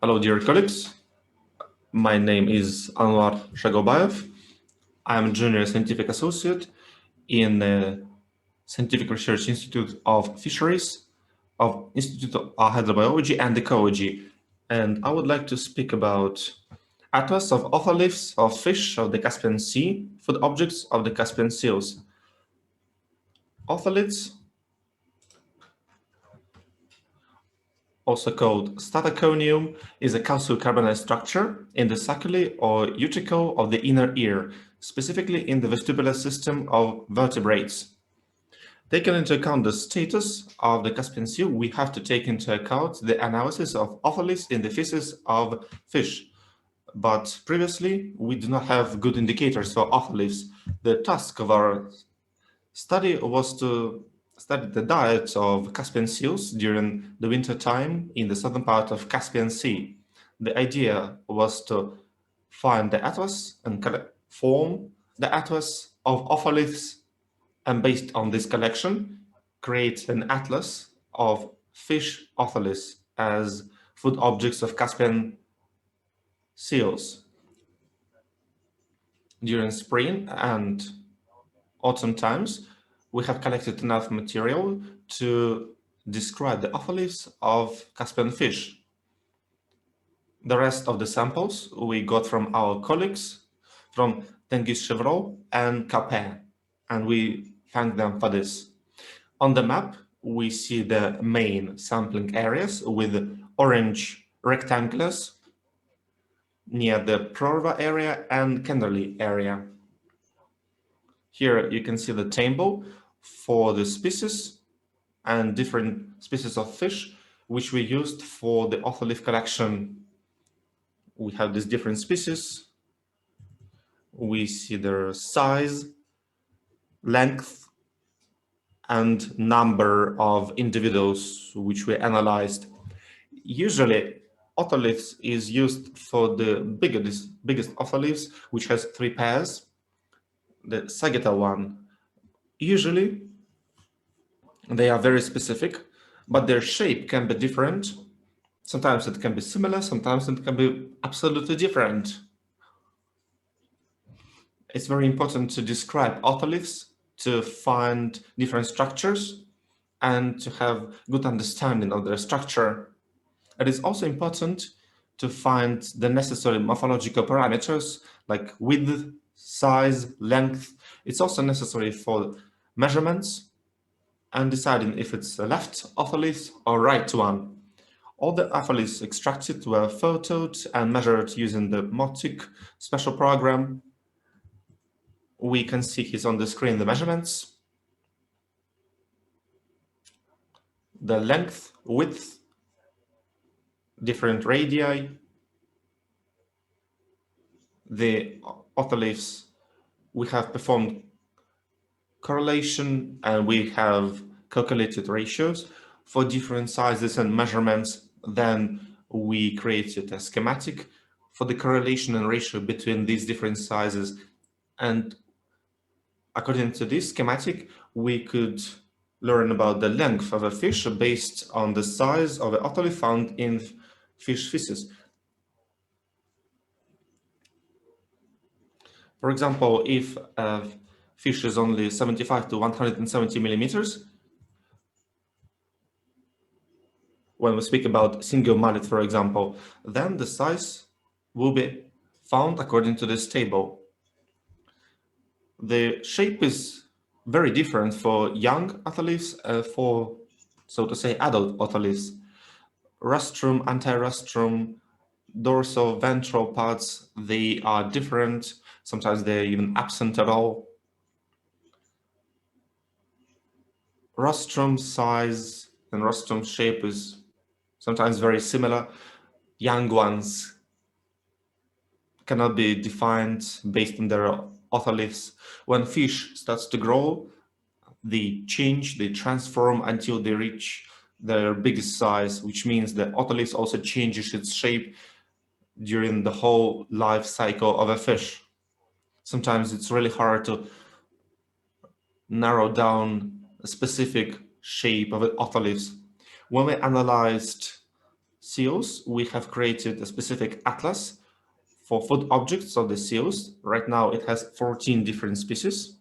Hello, dear colleagues. My name is Anuara Shagilbaev. I am a junior scientific associate in the Scientific Research Institute of Fisheries of Institute of Hydrobiology and Ecology. And I would like to speak about Atlas of otoliths of fish of the Caspian Sea, food objects of the Caspian seals. Otoliths, also called statoconium, is a calcium-carbonate structure in the saculae or uticle of the inner ear, specifically in the vestibular system of vertebrates. Taking into account the status of the Caspian Sea, we have to take into account the analysis of otoliths in the feces of fish. But previously, we do not have good indicators for otoliths. The task of our study was to study the diet of Caspian seals during the winter time in the southern part of Caspian Sea. The idea was to find the atlas and form the atlas of otoliths, and based on this collection, create an atlas of fish otoliths as food objects of Caspian seals. During spring and autumn times, we have collected enough material to describe the otoliths of Caspian fish. The rest of the samples we got from our colleagues from Tengiz Chevreau and Capet, and we thank them for this. On the map, we see the main sampling areas with orange rectangles near the Prorva area and Kenderly area. Here you can see the table for the species and different species of fish which we used for the otolith collection. We have these different species. We see their size, length, and number of individuals which we analyzed. Usually, otoliths is used for the biggest otoliths, which has 3 pairs. The sagittal one. Usually, they are very specific, but their shape can be different. Sometimes it can be similar, sometimes it can be absolutely different. It's very important to describe otoliths, to find different structures, and to have good understanding of their structure. It is also important to find the necessary morphological parameters like width, size, length. It's also necessary for measurements and deciding if it's a left otolith or right one. All the otoliths extracted were photoed and measured using the MOTIC special program. We can see here on the screen the measurements, the length, width, different radii, the otoliths. We have performed correlation and we have calculated ratios for different sizes and measurements. Then we created a schematic for the correlation and ratio between these different sizes. And according to this schematic, we could learn about the length of a fish based on the size of an otolith found in fish feces. For example, if a fish is only 75 to 170 millimeters, when we speak about single mullet, for example, then the size will be found according to this table. The shape is very different for young otoliths, for, so to say, adult otoliths. Rostrum, anterostrum, dorsal, ventral parts, they are different. Sometimes they're even absent at all. Rostrum size and rostrum shape is sometimes very similar. Young ones cannot be defined based on their otoliths. When fish starts to grow, they change, they transform until they reach their biggest size, which means the otolith also changes its shape during the whole life cycle of a fish. Sometimes it's really hard to narrow down a specific shape of an otolith. When we analyzed seals, we have created a specific atlas for food objects of the seals. Right now it has 14 different species,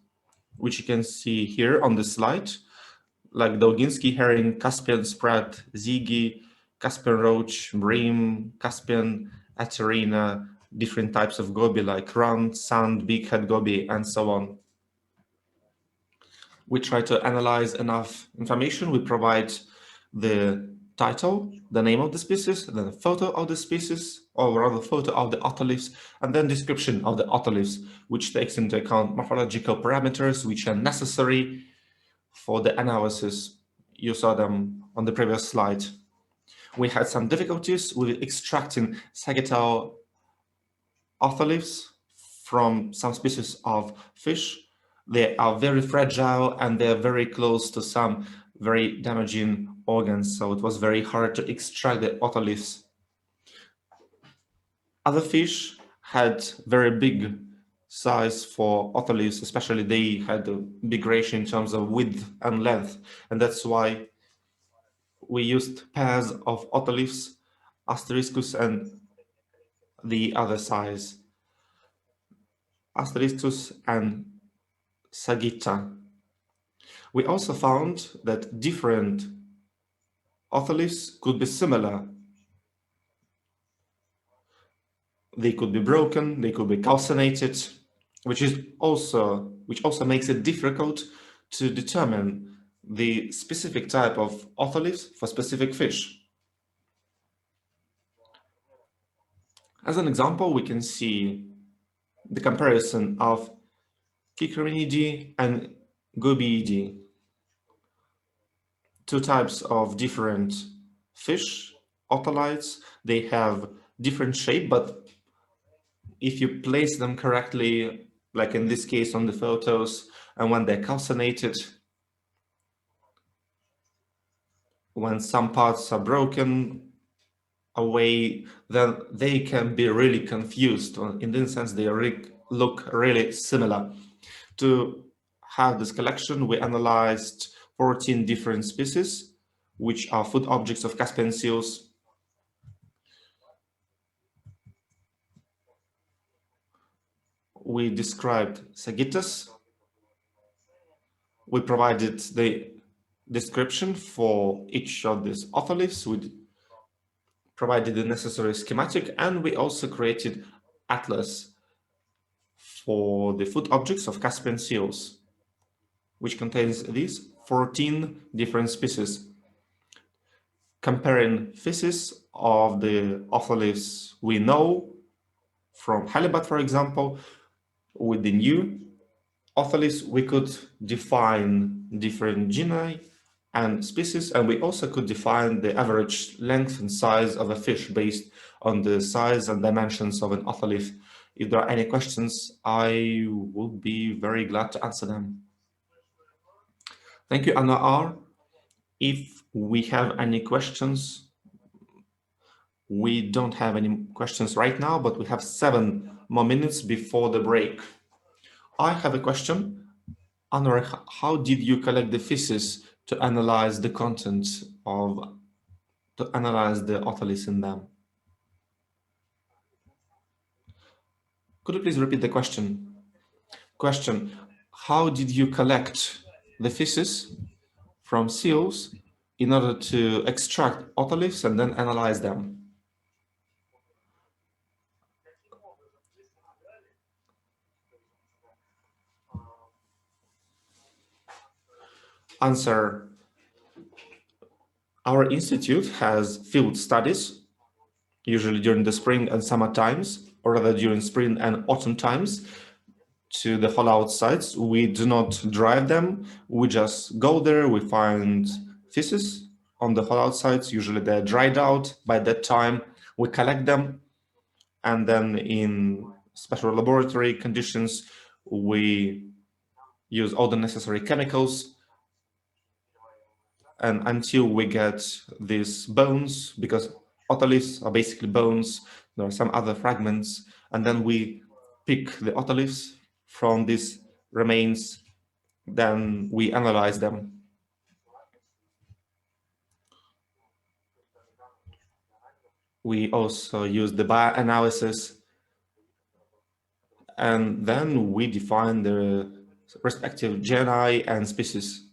which you can see here on the slide, like Dolginsky herring, Caspian sprat, ziggy, Caspian roach, bream, Caspian aterina, different types of goby like round, sand, big-head goby, and so on. We try to analyze enough information. We provide the title, the name of the species, then a photo of the species, or rather photo of the otoliths, and then description of the otoliths, which takes into account morphological parameters which are necessary for the analysis. You saw them on the previous slide. We had some difficulties with extracting sagittal otoliths from some species of fish. They are very fragile and they're very close to some very damaging organs, so it was very hard to extract the otoliths. Other fish had very big size for otoliths, especially they had a big ratio in terms of width and length, and that's why we used pairs of otoliths, Asteriscus and the other size, Asteriscus and Sagitta. We also found that different otoliths could be similar. They could be broken, they could be calcinated, which also makes it difficult to determine the specific type of otoliths for specific fish. As an example, we can see the comparison of Cicerinidae and Gobiidae, two types of different fish, otoliths. They have different shape, but if you place them correctly, like in this case on the photos, and when they're calcinated, when some parts are broken away, then they can be really confused. In this sense, they look really similar. To have this collection, we analyzed 14 different species, which are food objects of Caspian seals. We described Sagittas. We provided the description for each of these otoliths. We provided the necessary schematic, and we also created Atlas for the food objects of Caspian seals, which contains these 14 different species, comparing feces of the otoliths we know from halibut, for example. With the new otoliths, we could define different genera and species, and we also could define the average length and size of a fish based on the size and dimensions of an otolith. If there are any questions, I would be very glad to answer them. Thank you, Anwar. If we have any questions, we don't have any questions right now, but we have 7 more minutes before the break. I have a question. Anwar, how did you collect the feces to analyze the content to analyze the otoliths in them? Could you please repeat the question? Question, how did you collect the feces from seals in order to extract otoliths and then analyze them? Answer, our institute has field studies, usually during the spring and summer times, or rather during spring and autumn times, to the hollow sites. We do not drive them, we just go there, we find feces on the hollow sites, usually they're dried out by that time, we collect them, and then in special laboratory conditions, we use all the necessary chemicals, and until we get these bones, because otoliths are basically bones, there are some other fragments, and then we pick the otoliths from these remains, then we analyze them. We also use the bioanalysis, and then we define the respective genera and species.